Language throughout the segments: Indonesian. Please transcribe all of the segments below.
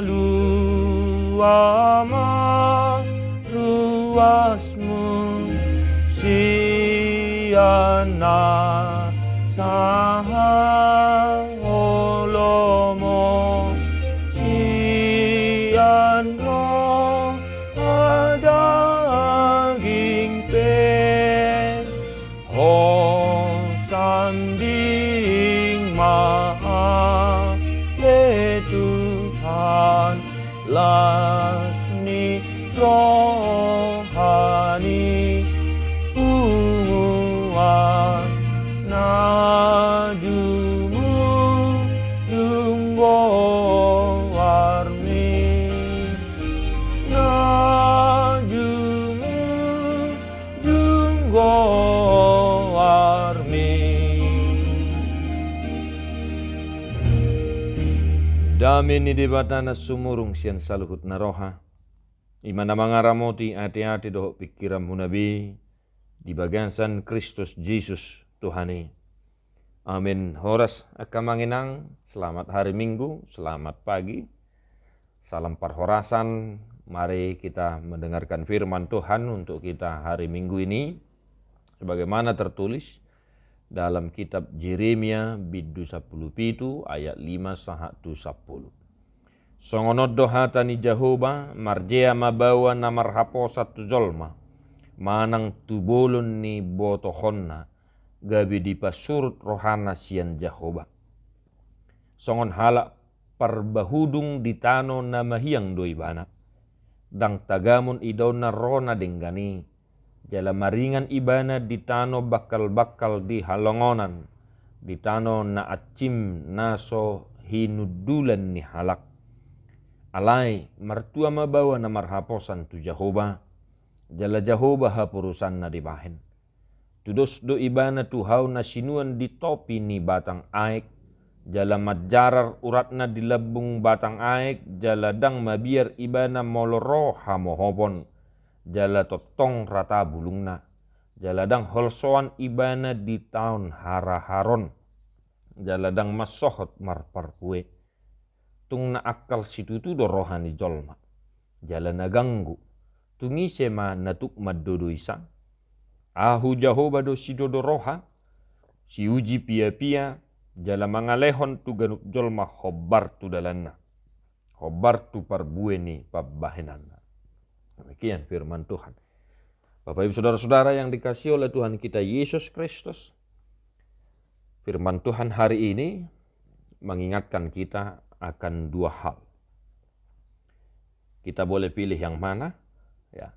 luama ruasmu siana saha olomo sian ro adaging pen ho sanding maha le Tuhan lasni rohani umuan najumu junggo warmi najumu junggo warmi damini debatana sumurung sian saluhut naroha imana mangaramoti hati-hati doh pikiran munabi di bagian Kristus Yesus Tuhani. Amin. Horas akamanginang, selamat hari Minggu, selamat pagi. Salam perhorasan, mari kita mendengarkan firman Tuhan untuk kita hari Minggu ini. Sebagaimana tertulis dalam kitab Yeremia bidu 10 ayat 5 sahatu 10. Songonod dohatani Jehovah marjea mabawa namar hapo satu jolma manang tubulun ni botohonna gabi di pasurut rohana sian Jehovah. Songon halak parbahudung di tano nama hiang doi bana dang tagamun idona rona denggani jala maringan ibana di tano bakal-bakal di halongonan di tano na acim naso hinudulan ni halak alai martua mabawa na marhaposan tu Jehovah jala Jehovah hapurusan na dibahin tudos do ibana tu hau na sinuan di topi ni batang aik jala majarar uratna di labung batang aik jala dang mabiar ibana moloroha mohopon jala totong rata bulungna jala dang holsoan ibana di tahun hara-haron jala dang masohot marparpue tung na akal situtu do rohani jolma jala naganggu tungi sema natuk madodo isa ahu Jehovah do sidodo roha si uji pia-pia jala mangalehon tu ganuk jolma hobar tu dalanna hobar tu parbueni pabahenana. Demikian firman Tuhan. Bapak Ibu Saudara-saudara yang dikasihi oleh Tuhan kita Yesus Kristus, firman Tuhan hari ini mengingatkan kita akan dua hal. Kita boleh pilih yang mana? Ya.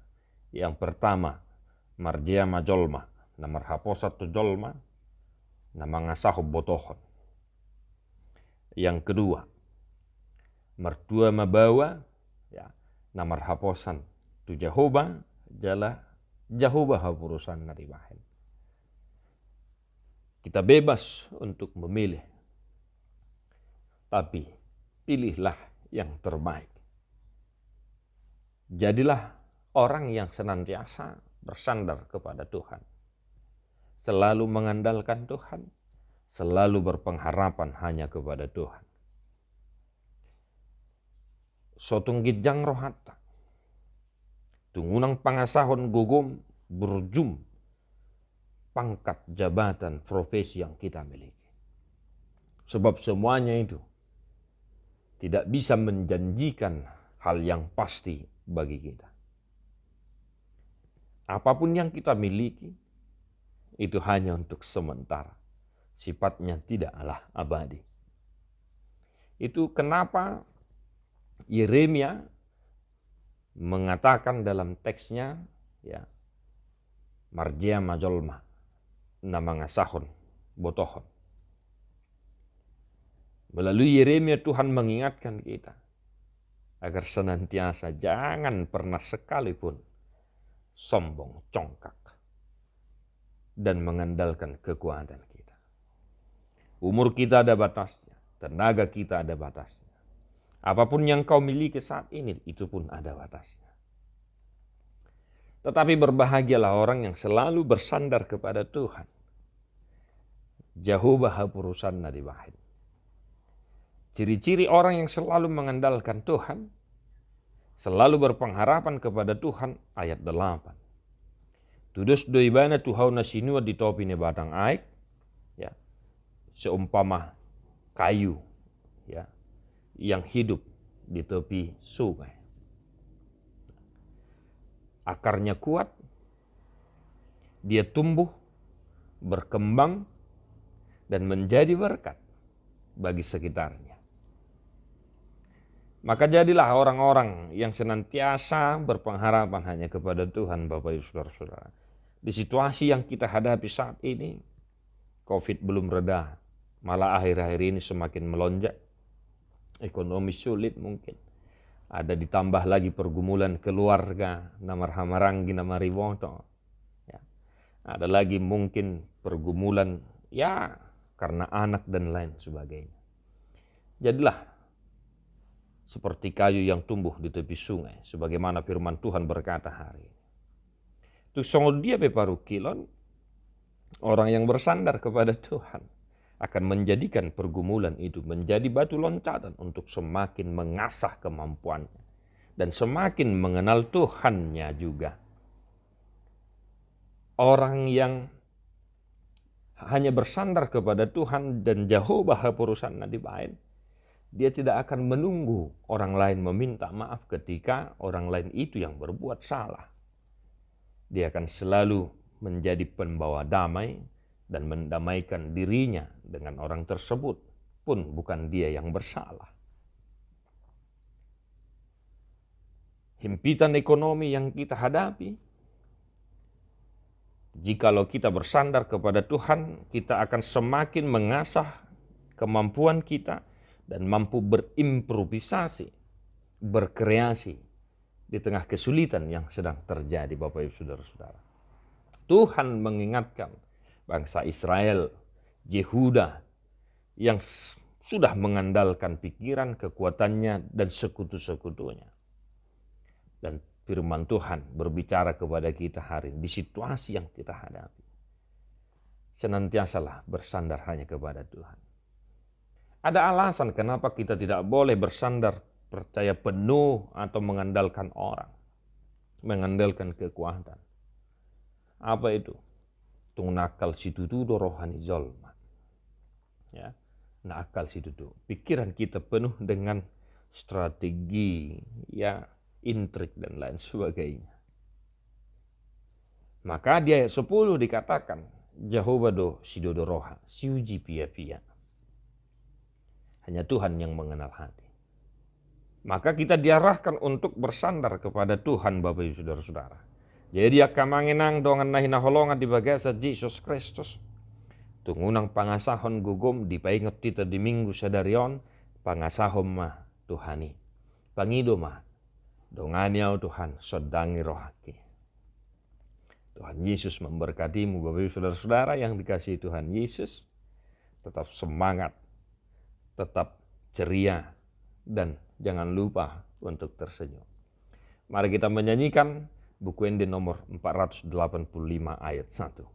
Yang pertama, marjea majolma, namar haposat tu jolma, nama ngasahu botohon. Yang kedua, mertua mabawa, ya, namar haposan tu Jehovah, jala Jehovah hapurusan naribahin. Kita bebas untuk memilih, tapi pilihlah yang terbaik. Jadilah orang yang senantiasa bersandar kepada Tuhan. Selalu mengandalkan Tuhan, selalu berpengharapan hanya kepada Tuhan. Sotunggit jang rohata, tungunang pangasahon gugum berjum pangkat jabatan profesi yang kita miliki. Sebab semuanya itu tidak bisa menjanjikan hal yang pasti bagi kita. Apapun yang kita miliki itu hanya untuk sementara. Sifatnya tidaklah abadi. Itu kenapa Yeremia mengatakan dalam teksnya, ya, marjea majolma nama ngasahon botohon. Melalui Yeremia Tuhan mengingatkan kita agar senantiasa jangan pernah sekalipun sombong, congkak, dan mengandalkan kekuatan kita. Umur kita ada batasnya, tenaga kita ada batasnya. Apapun yang kau miliki saat ini, itu pun ada batasnya. Tetapi berbahagialah orang yang selalu bersandar kepada Tuhan. Jehovah hapurusan nadibahin. Ciri-ciri orang yang selalu mengandalkan Tuhan, selalu berpengharapan kepada Tuhan, ayat 8. Tudus doibana tuhauna sinua di topine batang aik, ya, seumpama kayu, ya, yang hidup di tepi sungai. Akarnya kuat, dia tumbuh, berkembang, dan menjadi berkat bagi sekitarnya. Maka jadilah orang-orang yang senantiasa berpengharapan hanya kepada Tuhan, Bapak Ibu Saudara-saudara. Di situasi yang kita hadapi saat ini, COVID belum reda, malah akhir-akhir ini semakin melonjak. Ekonomi sulit mungkin. Ada ditambah lagi pergumulan keluarga, namar hamaranggi, namar riwoto. Ya. Ada lagi mungkin pergumulan, ya, karena anak dan lain sebagainya. Jadilah seperti kayu yang tumbuh di tepi sungai, sebagaimana firman Tuhan berkata hari ini. Tuk songol dia beparu kilon, orang yang bersandar kepada Tuhan akan menjadikan pergumulan itu menjadi batu loncatan untuk semakin mengasah kemampuannya dan semakin mengenal Tuhannya juga. Orang yang hanya bersandar kepada Tuhan dan jauh bahwa urusan dibain, dia tidak akan menunggu orang lain meminta maaf ketika orang lain itu yang berbuat salah. Dia akan selalu menjadi pembawa damai dan mendamaikan dirinya dengan orang tersebut, pun bukan dia yang bersalah. Himpitan ekonomi yang kita hadapi, jikalau kita bersandar kepada Tuhan, kita akan semakin mengasah kemampuan kita dan mampu berimprovisasi, berkreasi di tengah kesulitan yang sedang terjadi, Bapak Ibu Saudara-saudara. Tuhan mengingatkan bangsa Israel, Yehuda, yang sudah mengandalkan pikiran, kekuatannya, dan sekutu-sekutunya. Dan firman Tuhan berbicara kepada kita hari ini di situasi yang kita hadapi. Senantiasalah bersandar hanya kepada Tuhan. Ada alasan kenapa kita tidak boleh bersandar percaya penuh atau mengandalkan orang, mengandalkan kekuatan. Apa itu? Tung nakal situtudo rohani zolma. Ya, nakal situtudo. Pikiran kita penuh dengan strategi, ya, intrik dan lain sebagainya. Maka di ayat 10 dikatakan, Jehovah do sidodo roha, siuji pia-pia. Hanya Tuhan yang mengenal hati. Maka kita diarahkan untuk bersandar kepada Tuhan, Bapak Ibu Saudara-saudara. Jadi akamanginang dongan nahina holongan di bagasa Jesus Kristus. Tungunang pangasahon gugum dipaingot kita di minggu sadarion, pangasahom mah Tuhani. Pangido mah donganiau Tuhan sodangi rohaki. Tuhan Yesus memberkatimu, Bapak Ibu Saudara-saudara yang dikasihi Tuhan Yesus. Tetap semangat, tetap ceria, dan jangan lupa untuk tersenyum. Mari kita menyanyikan buku Ende nomor 485 ayat 1.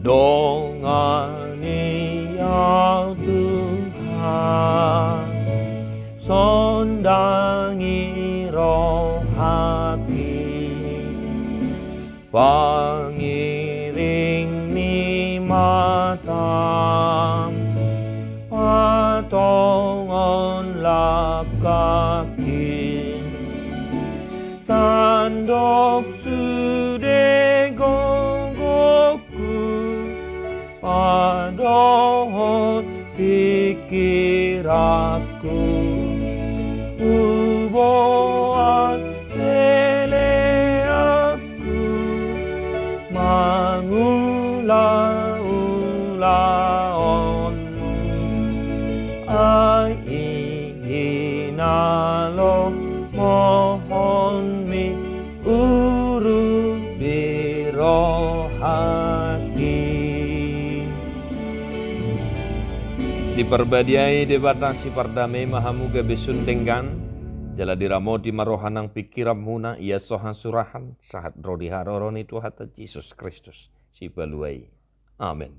Dongani ya Tuhan, sondangi rohati, pangiring ni mata, patongon lap kaki, sandok sude padohon pikiranku, uboan peleaku, mangula-ulaonmu, ai inalo mohon mi uru birohati. di perbadiai debatasi pardame mahamuga besundenggan, jala diramoti marohanang pikiran muna ia sohan surahan saat rodi haroroni Tuhan Yesus Kristus si baluai. Amin.